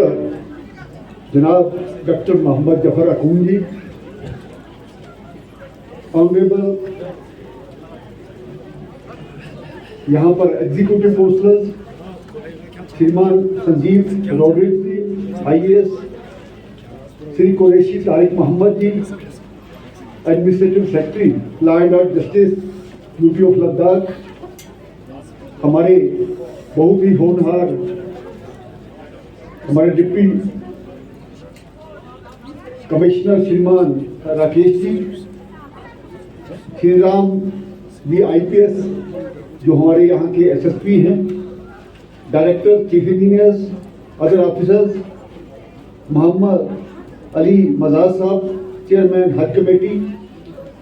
Minister जनाब doctor Mohammad Zafar Akoon ji, honourable यहाँ पर executive councillors Shriman Sanjeev Rodricks ji IAS, Shri Qureshi Tariq Mohammad ji administrative secretary law and order justice UT of Ladakh, हमारे बहुत ही होनहार हमारे डिप्टी कमिश्नर श्रीमान राकेश जी, श्री राम जी IPS जो हमारे यहाँ के SSP हैं, director chief engineers, other officers, Mohammad Ali Mazaz Sahab chairman Haj committee,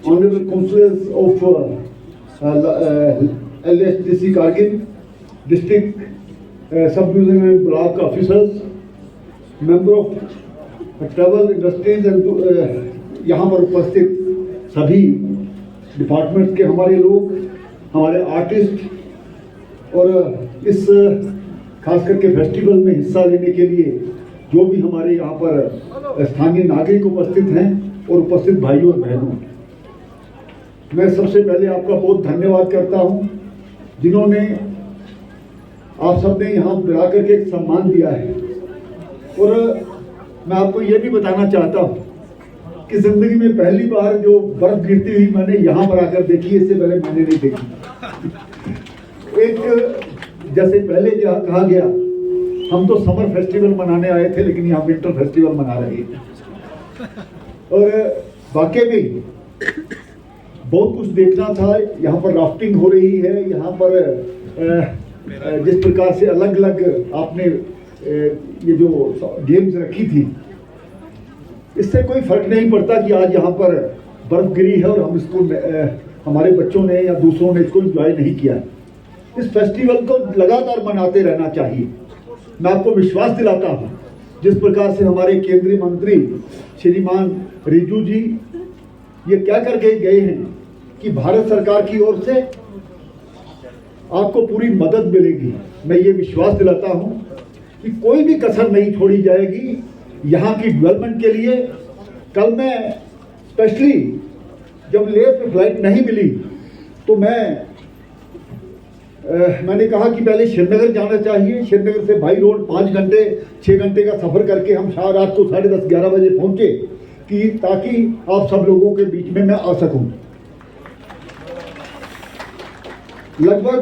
honourable councillors of LSDC Kargil, district sub division and block officers, member of travel industries and यहाँ पर उपस्थित सभी डिपार्टमेंट्स के हमारे लोग, हमारे आर्टिस्ट और इस खास करके फेस्टिवल में हिस्सा लेने के लिए जो भी हमारे यहाँ पर स्थानीय नागरिक उपस्थित हैं और उपस्थित भाइयों और बहनों, मैं सबसे पहले आपका बहुत धन्यवाद करता हूँ जिन्होंने आप सबने यहाँ बुला करके एक सम्मान दिया है। और मैं आपको ये भी बताना चाहता हूँ कि जिंदगी में पहली बार जो बर्फ गिरती हुई मैंने यहाँ पर आकर देखी, इससे पहले मैंने नहीं देखी। एक जैसे पहले कहा गया, हम तो समर फेस्टिवल मनाने आए थे लेकिन यहाँ विंटर फेस्टिवल मना रहे हैं। और वाकई में बहुत कुछ देखना था। यहाँ पर राफ्टिंग हो रही है, यहाँ पर जिस प्रकार से अलग अलग आपने ये जो गेम्स रखी थी, इससे कोई फर्क नहीं पड़ता कि आज यहाँ पर बर्फ गिरी है और हम इसको हमारे बच्चों ने या दूसरों ने इसको एंजॉय नहीं किया। इस फेस्टिवल को लगातार मनाते रहना चाहिए। मैं आपको विश्वास दिलाता हूँ, जिस प्रकार से हमारे केंद्रीय मंत्री श्रीमान रिजू जी ये क्या करके गए हैं कि भारत सरकार की ओर से आपको पूरी मदद मिलेगी। मैं ये विश्वास दिलाता हूँ कि कोई भी कसर नहीं छोड़ी जाएगी यहाँ की डेवलपमेंट के लिए। कल मैं स्पेशली जब लेह पे फ्लाइट नहीं मिली तो मैंने कहा कि पहले श्रीनगर जाना चाहिए। श्रीनगर से बाई रोड 5 घंटे 6 घंटे का सफर करके हम रात को 10:30-11 बजे पहुंचे कि ताकि आप सब लोगों के बीच में मैं आ सकूं। लगभग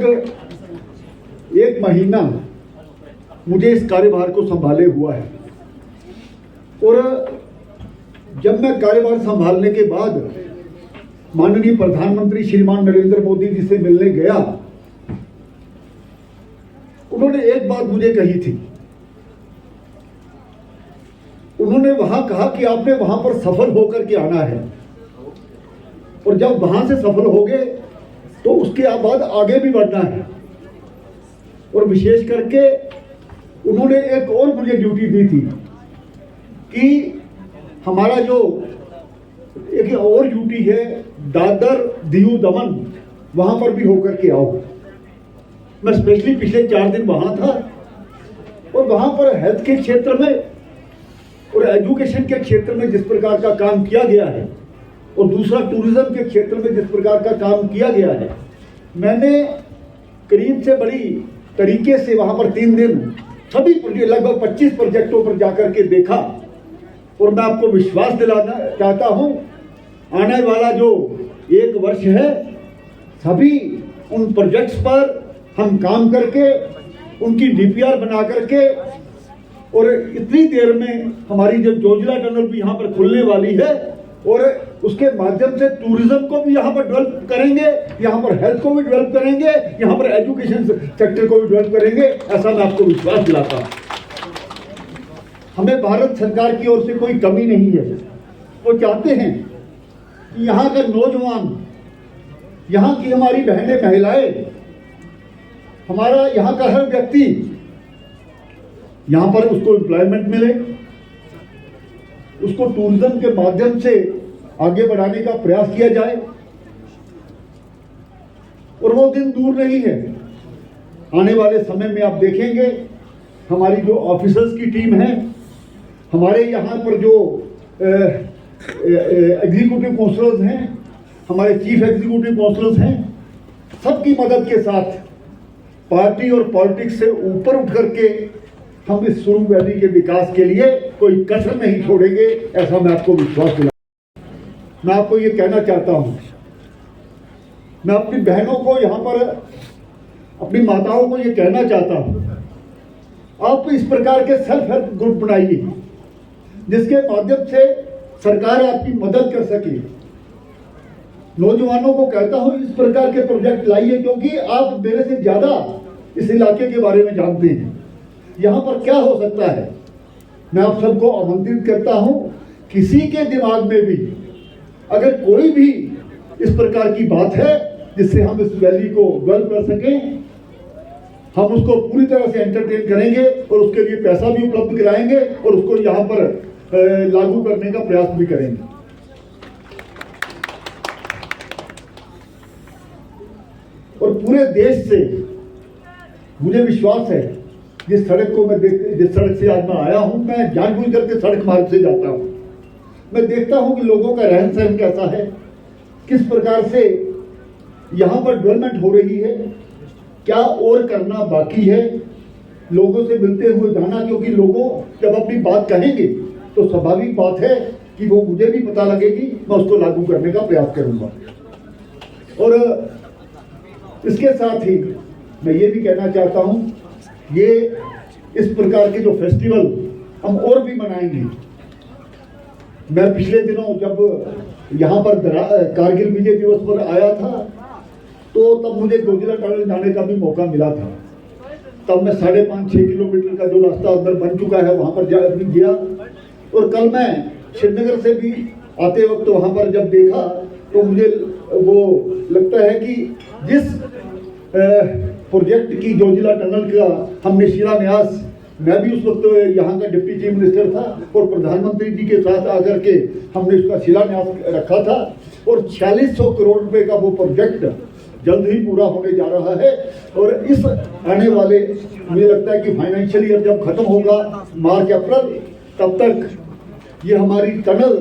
1 महीना मुझे इस कार्यभार को संभाले हुआ है और जब मैं कार्यभार संभालने के बाद माननीय प्रधानमंत्री श्रीमान नरेंद्र मोदी जी से मिलने गया, उन्होंने एक बात मुझे कही थी। उन्होंने वहां कहा कि आपने वहां पर सफल होकर के आना है और जब वहां से सफल हो गए तो उसके बाद आगे भी बढ़ना है। और विशेष करके उन्होंने एक और मुझे ड्यूटी दी थी कि हमारा जो एक और ड्यूटी है दादर दीव दमन, वहां पर भी होकर के आओ। मैं स्पेशली पिछले 4 दिन वहां था और वहां पर हेल्थ के क्षेत्र में और एजुकेशन के क्षेत्र में जिस प्रकार का काम किया गया है और दूसरा टूरिज्म के क्षेत्र में जिस प्रकार का काम किया गया है, मैंने करीब से बड़ी तरीके से वहां पर 3 दिन सभी लगभग 25 प्रोजेक्टों पर जाकर के देखा। और मैं आपको विश्वास दिलाना चाहता हूं, आने वाला जो 1 वर्ष है सभी उन प्रोजेक्ट्स पर हम काम करके उनकी DPR बना करके, और इतनी देर में हमारी जो जोजिला टनल भी यहाँ पर खुलने वाली है और उसके माध्यम से टूरिज्म को भी यहाँ पर डेवलप करेंगे, यहाँ पर हेल्थ को भी डेवलप करेंगे, यहाँ पर एजुकेशन सेक्टर को भी डेवलप करेंगे। ऐसा मैं आपको विश्वास दिलाता हूँ। हमें भारत सरकार की ओर से कोई कमी नहीं है। वो चाहते हैं कि यहाँ का नौजवान, यहाँ की हमारी बहनें महिलाएं, हमारा यहाँ का हर व्यक्ति यहाँ पर उसको एम्प्लॉयमेंट मिले, उसको टूरिज्म के माध्यम से आगे बढ़ाने का प्रयास किया जाए। और वो दिन दूर नहीं है, आने वाले समय में आप देखेंगे हमारी जो ऑफिसर्स की टीम है, हमारे यहाँ पर जो एग्जीक्यूटिव काउंसलर्स हैं, हमारे चीफ एग्जीक्यूटिव काउंसलर्स हैं, सबकी मदद के साथ पार्टी और पॉलिटिक्स से ऊपर उठ करके हम इस सुरू वैली के विकास के लिए कोई कसर नहीं छोड़ेंगे, ऐसा मैं आपको विश्वास दिलाता हूं। मैं आपको ये कहना चाहता हूं, मैं अपनी बहनों को यहाँ पर, अपनी माताओं को ये कहना चाहता हूं, आप इस प्रकार के सेल्फ हेल्प ग्रुप बनाइए जिसके माध्यम से सरकार आपकी मदद कर सके। नौजवानों को कहता हूं, इस प्रकार के प्रोजेक्ट लाइए, क्योंकि आप मेरे से ज्यादा इस इलाके के बारे में जानते हैं, यहां पर क्या हो सकता है। मैं आप सबको आमंत्रित करता हूं, किसी के दिमाग में भी अगर कोई भी इस प्रकार की बात है जिससे हम इस वैली को डेवलप कर सकें, हम उसको पूरी तरह से एंटरटेन करेंगे और उसके लिए पैसा भी उपलब्ध कराएंगे और उसको यहाँ पर लागू करने का प्रयास भी करेंगे। और पूरे देश से मुझे विश्वास है, जिस सड़क को मैं जिस सड़क से आज मैं आया हूं, मैं जानबूझ करके सड़क मार्ग से जाता हूं, मैं देखता हूं कि लोगों का रहन सहन कैसा है, किस प्रकार से यहाँ पर डेवलपमेंट हो रही है, क्या और करना बाकी है। लोगों से मिलते हुए जाना, क्योंकि लोगों जब अपनी बात कहेंगे तो स्वाभाविक बात है कि वो मुझे भी पता लगेगी, मैं उसको लागू करने का प्रयास करूंगा। और इसके साथ ही मैं ये भी कहना चाहता हूं, ये इस प्रकार के जो फेस्टिवल हम और भी मनाएंगे। मैं पिछले दिनों जब यहाँ पर कारगिल विजय दिवस पर आया था, तो तब मुझे जोजिला टनल जाने का भी मौका मिला था। तब मैं 5.5-6 किलोमीटर का जो रास्ता अंदर बन चुका है वहां पर गया। और कल मैं श्रीनगर से भी आते वक्त वहां पर जब देखा तो मुझे वो लगता है कि जिस प्रोजेक्ट की जोजिला टनल का हमने शिलान्यास, मैं भी उस वक्त यहाँ का डिप्टी चीफ मिनिस्टर था और प्रधानमंत्री जी के साथ आकर के हमने उसका शिलान्यास रखा था, और 4600 करोड़ रुपए का वो प्रोजेक्ट जल्द ही पूरा होने जा रहा है। और इस आने वाले, मुझे लगता है कि फाइनेंशियल ईयर जब खत्म होगा मार्च अप्रैल, तब तक ये हमारी टनल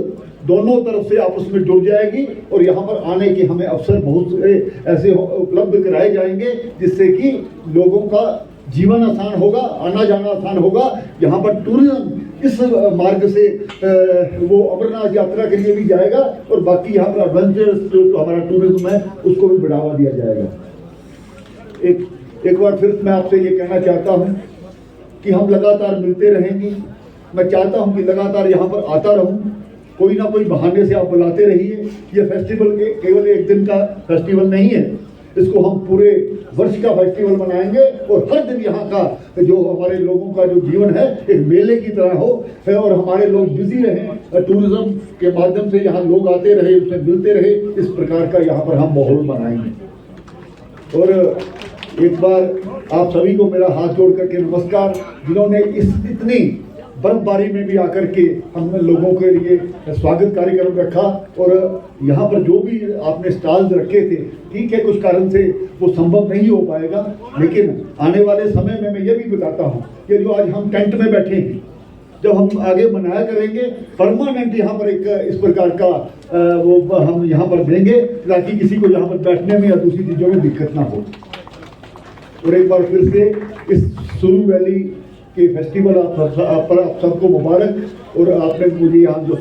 दोनों तरफ से आपस में जुड़ जाएगी और यहाँ पर आने के हमें अवसर बहुत से ऐसे उपलब्ध कराए जाएंगे जिससे कि लोगों का जीवन आसान होगा, आना जाना आसान होगा। यहाँ पर टूरिज्म इस मार्ग से वो अमरनाथ यात्रा के लिए भी जाएगा और बाकी यहाँ पर एडवेंचरस जो हमारा टूरिज्म है उसको भी बढ़ावा दिया जाएगा। एक बार फिर मैं आपसे ये कहना चाहता हूँ कि हम लगातार मिलते रहेंगे। मैं चाहता हूँ कि लगातार यहाँ पर आता रहूँ, कोई ना कोई बहाने से आप बुलाते रहिए। ये फेस्टिवल केवल एक दिन का फेस्टिवल नहीं है, इसको हम पूरे वर्ष का फेस्टिवल मनाएंगे और हर दिन यहाँ का जो हमारे लोगों का जो जीवन है एक मेले की तरह हो और हमारे लोग बिजी रहें, टूरिज्म के माध्यम से यहाँ लोग आते रहे, उससे मिलते रहे, इस प्रकार का यहाँ पर हम माहौल बनाएंगे। और एक बार आप सभी को मेरा हाथ जोड़ करके नमस्कार, जिन्होंने इस इतनी बर्फबारी में भी आकर के हमने लोगों के लिए स्वागत कार्यक्रम रखा। और यहाँ पर जो भी आपने स्टॉल्स रखे थे, ठीक है, कुछ कारण से वो संभव नहीं हो पाएगा, लेकिन आने वाले समय में मैं ये भी बताता हूँ कि जो आज हम टेंट में बैठे हैं, जब हम आगे मनाया करेंगे परमानेंट यहाँ पर एक इस प्रकार का वो हम यहाँ पर देंगे ताकि किसी को यहाँ पर बैठने में या दूसरी चीज़ों में दिक्कत ना हो। और एक बार फिर से इस सुरू वैली के फेस्टिवल आप सबको मुबारक। और आपने मुझे यहाँ जो